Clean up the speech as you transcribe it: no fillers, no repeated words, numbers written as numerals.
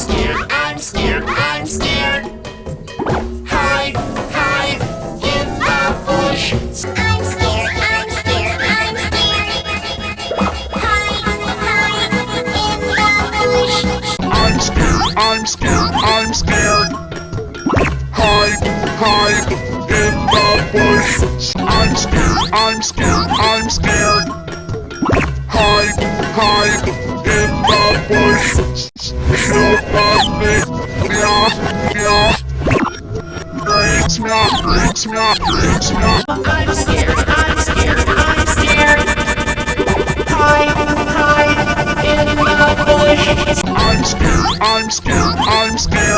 scared, I'm scared, I'm scared. Hide, hide in the bush. I'm scared, I'm scared, I'm scared. Hide, hide in the bush. I'm scared, I'm scared, I'm scared. Hide, hide in the bush. I'm scared, I'm scared, I'm scared. Hide, hide in the bush. Shoot me, meow, meow. Breaks me up, breaks me up, breaks me up. I'm scared, I'm scared, I'm scared. Hide, hide in the bush. I'm scared, I'm scared, I'm scared.